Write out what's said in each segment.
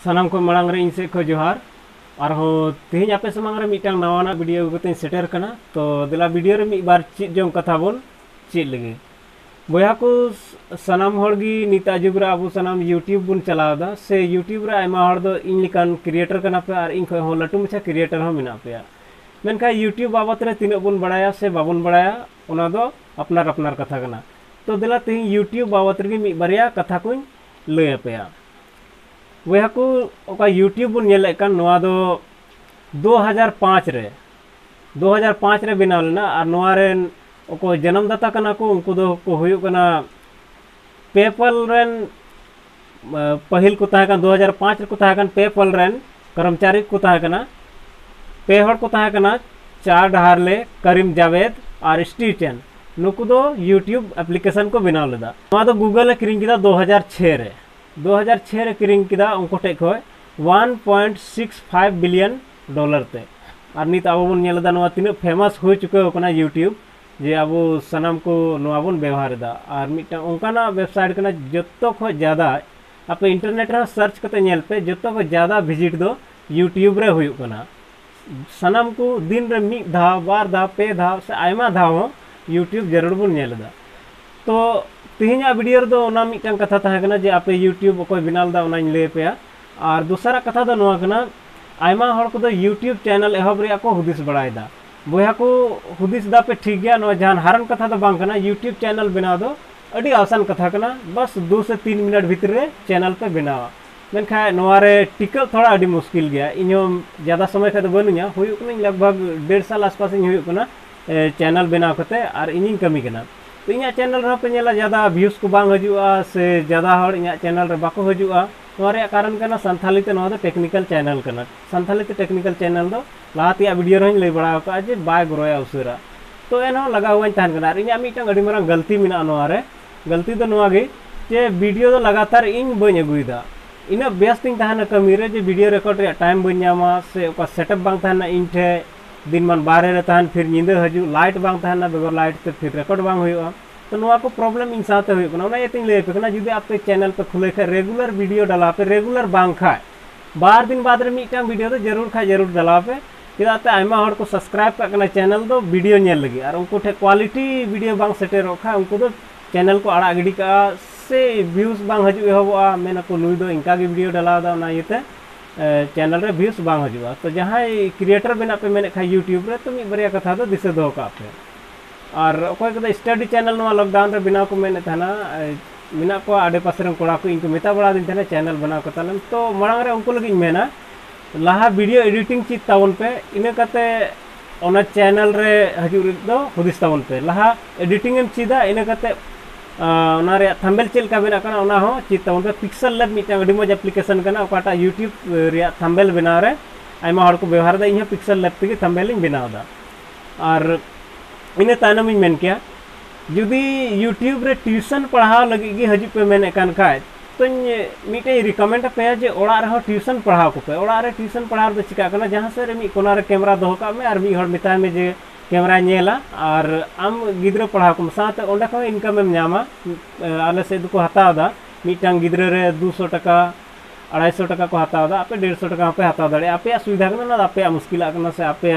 सानाम को मांग रे इन से को जोहार और हो तेज आपे समांग रे मिटांग नवाना वीडियो को सेटर करना तो दिला वीडियो रे बार चीज जो कथा बोन चीज लगे बोया को सानाम होगी निता जुगरा अब सानाम यूट्यूब बुन चलावदा से यूट्यूब रे आयमा हर दो इन लिकान क्रिएटर करना पे और इन हो लटू मछा क्रिएटर हो मिना पे मेनका यूट्यूब बाबत रे तीन बुन बड़ाया से बाबन बड़ाया उना दो अपनार अपनार कथा करना तो दिला तेज यूट्यूब बाबत रे मी बारिया कथा को लय पे वह को ओका यूट्यूब बुन नेले कान नोआ दो 2005 रे बनाव लेना और नोआ रेन ओको जन्मदाता कना को उनको दो को हुयु कना पेपल रेन पहिल को ताहे कान 2005 रे को ताहे कान पेपल रेन कर्मचारी को ताहे काना पे हड़ को ताहे काना चार डहारले करीम जावेद और स्टीचन नुकु दो यूट्यूब एप्लीकेशन को बनाव लेदा नोआ दो गूगल ए किरिंग किदा 2006 रे किरिंग किदा उनको टेक होय 1.65 बिलियन डॉलर ते और नित अब बन नेलदा नोआ तीन फेमस हो चुके हो कना यूट्यूब जे अब सनाम को नोआ बन व्यवहार दा और मिटा उनकाना वेबसाइट कना जत्तो खो ज्यादा आप इंटरनेट रे सर्च करते नेल पे जत्तो खो ज्यादा विजिट दो यूट्यूब रे हुयु कना सनाम को दिन रे मी धाव बार धाव पे धाव से आयमा धाव यूट्यूब जरूर बन नेलदा तो तेहना वीडियो दो ओना मिटन कथा ताहे कना जे आपे यूट्यूब कोई बनाल दा ओना ले पे और दूसरा कथा दो नोआ कना आयमा हर को दो यूट्यूब चैनल एहब रे को हुदिस बड़ाय दा बोया को हुदिस दा पे ठीक गया नो जहान हारन कथा दो बांग कना यूट्यूब चैनल बना दो अड़ी आसान कथा कना बस 2 से 3 मिनट भीतर रे चैनल पे बनावा मेनखा नोआ रे टिकल थोड़ा अड़ी मुश्किल गया इनो ज्यादा समय खा दो बनुया हुयु कना लगभग 1.5 साल आसपास हुयु कना चैनल बनाव कते और इनिंग कमी कना तो इना चैनल रे पे नेला ज्यादा व्यूज को बांग हजुआ से ज्यादा हर इना चैनल रे बाको हजुआ नोआ रे कारण कना संथाली ते नोआ दो टेक्निकल चैनल कना संथाली ते टेक्निकल चैनल दो लाती वीडियो रे लई बड़ा का जे बाय ग्रोया उसरा तो एनो लगा हुआ तान कना इना मिटन अडी मारंग गलती मिना नोआ रे गलती दो नोआ गे जे वीडियो दो लगातार इन बन अगुइदा इना बेस्टिंग ताहना कमी रे जे वीडियो रिकॉर्ड रे टाइम बन न्यामा से ओका सेटअप बांग ताहना इन ठे दिन मन बारे रे ताहन फिर नींद हजू लाइट बांग ताहना बगैर लाइट ते फिर रिकॉर्ड बांग हुआ तो नोआ को प्रॉब्लम इन साथे हुई कना ओना एतिन ले पे कना जुदि आपे चैनल पे खुले खा रेगुलर वीडियो डाला पे रेगुलर बांग खाय बार दिन बाद रे मिटांग वीडियो तो जरूर डाला पे चिदाते आयमा हर को सब्सक्राइब का कना चैनल दो वीडियो नेल लगी और उनको ठे क्वालिटी वीडियो बांग सेटर रखा उनको दो चैनल को आड़ा गिडी का से व्यूज बांग हजू एहबा मेना को नुई दो इनका गे वीडियो डाला दा ना येते चैनल रे व्यूज बांग हजूआ तो जहां क्रिएटर बना पे मेने खा यूट्यूब रे तो मी बरिया कथा दो दिसे दो का पे और अकोय को स्टडी चैनल नोआ लॉकडाउन रे बिना को मेने थाना मिना को आडे पास रे कोड़ा को इनको मेता बड़ा दिन थाना चैनल बना को तालन तो मरांग रे उनको लगी मेना लाहा वीडियो एडिटिंग चित तावन पे इने कते ओना चैनल रे हजू दो हुदिस तावन पे लाहा एडिटिंग एम चिदा इने कते ओना रे थंबनेल चेल का बना कना ओना हो चित तावन पे पिक्सल लैब मिटा अडी मज एप्लीकेशन कना ओकाटा यूट्यूब रे थंबनेल बना रे आयमा हर को व्यवहार दा इहा पिक्सल लैब ते थंबनेल इन बनाव दा और इने तानम इन मेन किया जुदी यूट्यूब रे ट्यूशन पढ़ाव लगी गे हजू पे मेने कान खाय तो मिटे रिकमेंड पे जे ओड़ा रे ट्यूशन पढ़ाव को पे ओड़ा रे ट्यूशन पढ़ाव दो चिका कना जहां से रे मी कोना रे कैमरा दोह का में और मी हर मिता में जे कैमरा नेला और आम गिद्र पढ़ाव को साथ ओंडा को इनकम एम न्यामा आले से को हताव दा मिटांग गिद्र रे 200 टका 250 टका को हताव दा आपे 150 टका पे हताव दड़े आपे सुविधा कना ना आपे मुश्किल कना से आपे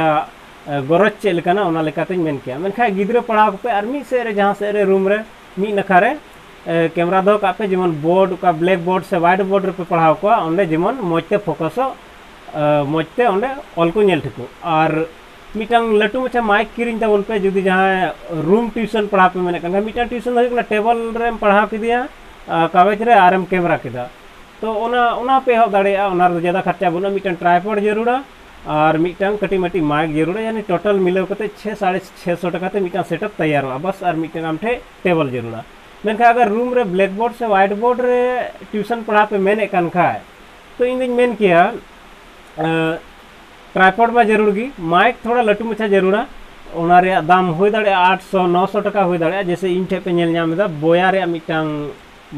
गरज चेल कना ओना लेकाते मेन किया मेनखा गिद्र पढ़ाव पे और मी से रे जहां से रे रूम रे मी नखा रे कैमरा दो का पे जेमन बोर्ड का ब्लैक बोर्ड से व्हाइट बोर्ड रे पे पढ़ाव को ओंडे जेमन मोजते फोकस मोजते ओंडे ऑल को नेल ठिको और मिटंग लटू मचा माइक किरिंग तावन पे जुदी जहां रूम ट्यूशन पढ़ा पे मेने कना मिटंग ट्यूशन हो टेबल रे पढ़ा के दिया कागज रे आरएम कैमरा केदा तो ओना पे हो दाड़ेया ओना रे ज्यादा खर्चा बना मिटंग ट्राइपॉड जरूरा और मिटंग कटी मटी माइक जरूर है यानी टोटल मिलाव कते 600-650 टका ते मिटंग सेटअप तैयार हो बस और मिटंग आमठे टेबल जरूर मेनखा अगर रूम रे ब्लैक बोर्ड से व्हाइट बोर्ड रे ट्यूशन पढ़ा पे मेने कान खाय तो इन मेन किया ट्राइपॉड में जरूर गी माइक थोड़ा लटू मछा जरूरा ओना रे दाम होय दाड़े 800-900 टका होय दाड़े जैसे इन ठे पे नेल न्याम दा बोया रे मिटंग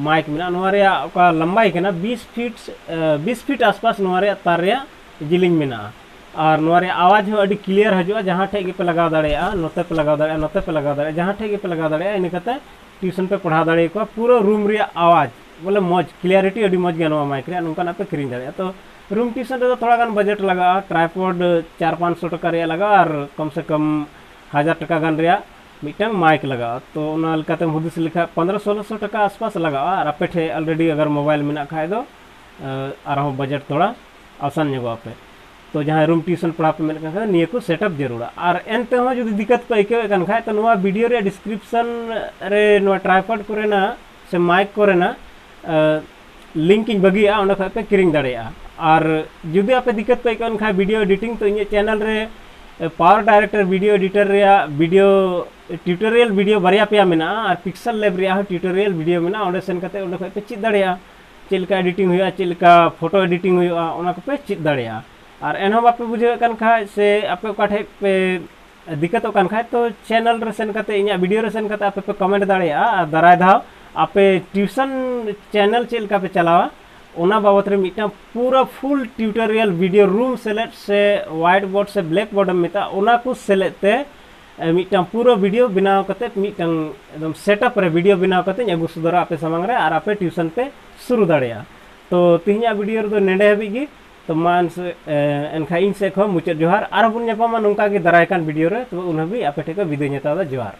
माइक मिना नोआ रे का लंबाई केना 20 फीट आसपास नोआ रे तार रे जिलिंग मिना और नोरे आवाज हो अड़ी क्लियर हजुआ जहां ठे गे पे लगा दाड़ेया नोते पे लगा दाड़ेया जहां ठे गे पे लगा दाड़ेया इन कते ट्यूशन पे पढ़ा दाड़े को पूरा रूम रे आवाज बोले मौज क्लियरिटी अभी मौज गया माइक रे नोंकान पे किरिंग दाड़े तो रूम ट्यूशन रे थोड़ा गान बजट लगा ट्राइपॉड 400-500 टका रे लगा और कम से कम 1000 टका गान रे मिटन माइक लगा तो उना लकाते हुदिस लिखा 1500-1600 टका आसपास लगा और आपे ठे ऑलरेडी अगर मोबाइल में खाए दो आरो बजट थोड़ा आसान जगह पे तो जहाँ रूम ट्यूशन पढ़ा पे मेरे निये को सेटअप जरूर और एनते हो जो दिक्कत पे आइके कन खाए तो नुआ वीडियो रे डिस्क्रिप्शन रे नुआ ट्राइपॉड करे ना से माइक करे ना लिंक इन बगिया उन पे किरिंग दाड़ेया और जुदी आपे दिक्कत पे कन खाए वीडियो एडिटिंग तो इन चैनल रे पावर डायरेक्टर वीडियो एडिटर रे वीडियो ट्यूटोरियल वीडियो बारिया पे मेना और पिक्सल लैब रे ट्यूटोरियल वीडियो मेना ओंडे सेन कते ओंडे पे चिद दाड़ेया चेलका एडिटिंग हुआ चेलका फोटो एडिटिंग हुआ ओना को पे चिद दाड़ेया और एनहो बापे बुझे कन खाए से आपे काठे पे दिक्कत कन खाए तो चैनल रे सेन कते इना वीडियो रे सेन कते आपे पे कमेंट दाड़ेया दाराय धाव आपे ट्यूशन चैनल चेलका पे चलावा ओना बाबत रे मिटा पूरा full tutorial video room select से व्हाइट बोर्ड से ब्लैक बोर्ड में मिता ओना को सेलेक्ट ते मिटा पूरा वीडियो बनाव कते मिटा एकदम सेटअप रे वीडियो बनाव कते अगु सुदरा आपे समंग रे और आपे ट्यूशन पे शुरू दाड़ेया तो तिहिया वीडियो रे दो नेडे हबी गी तो मान से एनखा इन से खो मुचाद जोहार और बुन नेपामा नोंका गे दारायकान वीडियो रे तो उन हबी आपे ठेका विदाय नेता दा जोहार।